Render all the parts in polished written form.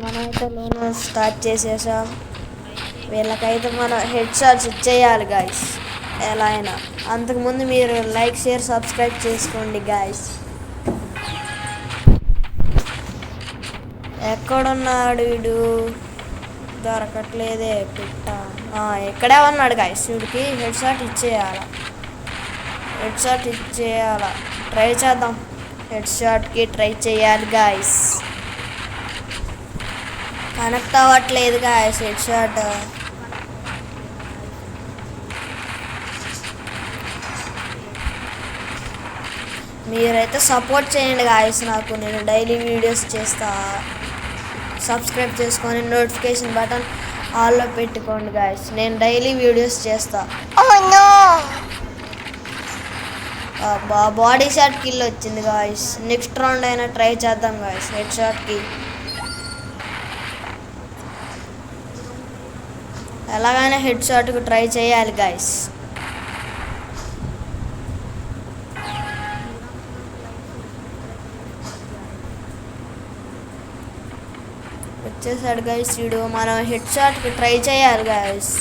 మనమైతే loan start చేసేసాం. వీళ్ళకైతే మనం హెడ్ షాట్స్ ఇచ్చేయాలి గాయస్ ఎలా అయినా. అంతకుముందు మీరు లైక్ షేర్ సబ్స్క్రైబ్ చేసుకోండి గాయస్. ఎక్కడున్నాడు వీడు? దొరకట్లేదే పిట్ట. ఇక్కడే ఉన్నాడు గాయస్. వీడికి హెడ్ షాట్ ఇచ్చేయాల. ట్రై చేద్దాం. హెడ్ షాట్కి ట్రై చేయాలి గాయస్. కనెక్ట్ అవ్వట్లేదు గాయస్ హెడ్ షాట్. మీరైతే సపోర్ట్ చేయండి గాయస్ నాకు. నేను డైలీ వీడియోస్ చేస్తా. సబ్స్క్రైబ్ చేసుకొని నోటిఫికేషన్ బటన్ ఆల్లో పెట్టుకోండి గాయస్. నేను డైలీ వీడియోస్ చేస్తా. బాడీ షాట్ కిల్ వచ్చింది గాయస్. నెక్స్ట్ రౌండ్ అయినా ట్రై చేద్దాం గాయస్ హెడ్ షాట్కి. ఎలాగైనా హెడ్ షాట్కి ట్రై చేయాలి గాయస్. వచ్చేసాడు గాయస్ వీడు. మనం హెడ్ షాట్కి ట్రై చేయాలి గాయస్.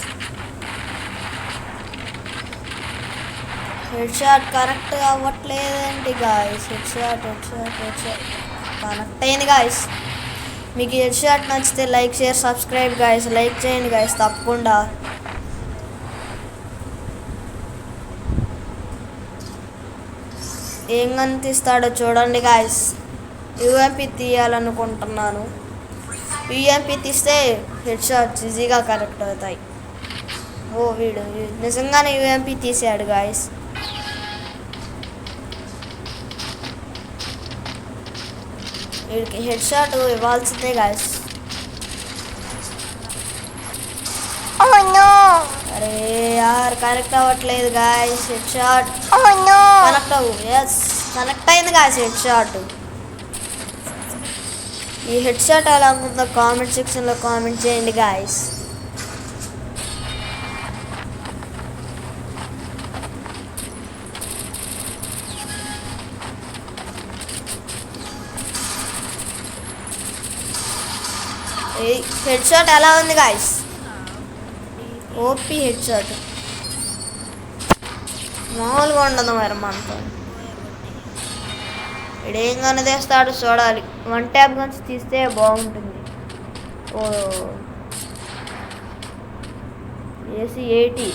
హెడ్ షాట్ కరెక్ట్ అవ్వట్లేదేంటి గాయస్? హెడ్ షాట్ కనెక్ట్ అయింది గాయస్. మీకు హెడ్ షాట్ నచ్చితే like share subscribe guys. Like చేయండి గాయస్ తప్పకుండా. ఏం కనిపిస్తాడో చూడండి గాయస్. యూఎంపీ తీయాలనుకుంటున్నాను. యూఎంపీ తీస్తే హెడ్ షాట్స్ ఈజీగా కరెక్ట్ అవుతాయి. వీడు నిజంగానే యూఎంపీ తీసాడు గాయస్. వీడికి హెడ్ షాట్ ఇవ్వాల్సిందే గాయస్. అరే యార్ కనెక్ట్ అవ్వట్లేదు గాయస్ హెడ్ షాట్. కనెక్ట్ అవ్వు. ఎస్ కనెక్ట్ అయింది గాయస్ హెడ్ షాట్. ఈ హెడ్ షాట్ ఎలా ఉందో కామెంట్ సెక్షన్లో కామెంట్ చేయండి గాయస్. హెడ్ షాట్ ఎలా ఉంది గాయస్? OP head shot. మామూలుగా ఉండదు మరి మనతో. ఇడేం కనిదేస్తాడు చూడాలి. 1 ట్యాప్ గన్స్ తీస్తే బాగుంటుంది. ఏసీ 80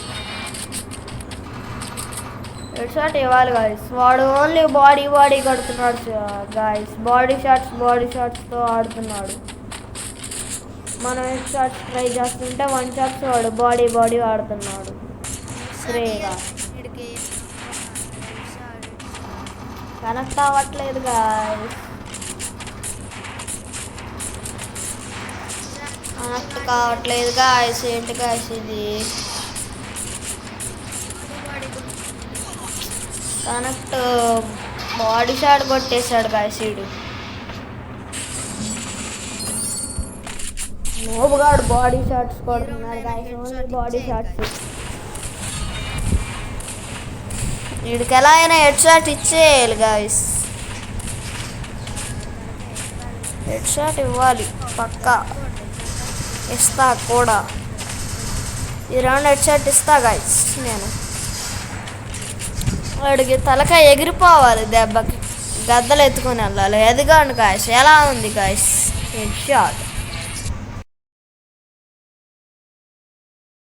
హెడ్ షాట్ ఇవ్వాలి గాయస్. వాడు ఓన్లీ బాడీ కడుతున్నాడు గాయస్. బాడీ షాట్స్తో ఆడుతున్నాడు. మనం హెడ్ షాట్స్ ట్రై చేస్తుంటే 1 షాట్స్ వాడు బాడీ ఆడుతున్నాడు. శ్రేగా కనెక్ట్ అవ్వట్లేదు గాయస్. కనెక్ట్ కావట్లేదు గాయస్. ఏంటి గాయస్ ఇది? కనెక్ట్ బాడీ షాట్ కొట్టేశాడు గాయస్ వీడు. నోబుగాడు బాడీ షాట్స్ కొడుతున్నాడు గాయస్. Only body shots. వీడికి ఎలా అయినా హెడ్ షాట్ ఇచ్చేయాలి గాయస్. హెడ్ షాట్ ఇవ్వాలి పక్కా. ఇస్తా కూడా. ఈ రౌండ్ హెడ్ షాట్ ఇస్తా గాయస్ నేను. వాడికి తలకాయ ఎగిరిపోవాలి దెబ్బకి. గద్దలు ఎత్తుకొని వెళ్ళాలి. ఎదిగండి గాయస్. ఎలా ఉంది గాయస్ హెడ్ షాట్?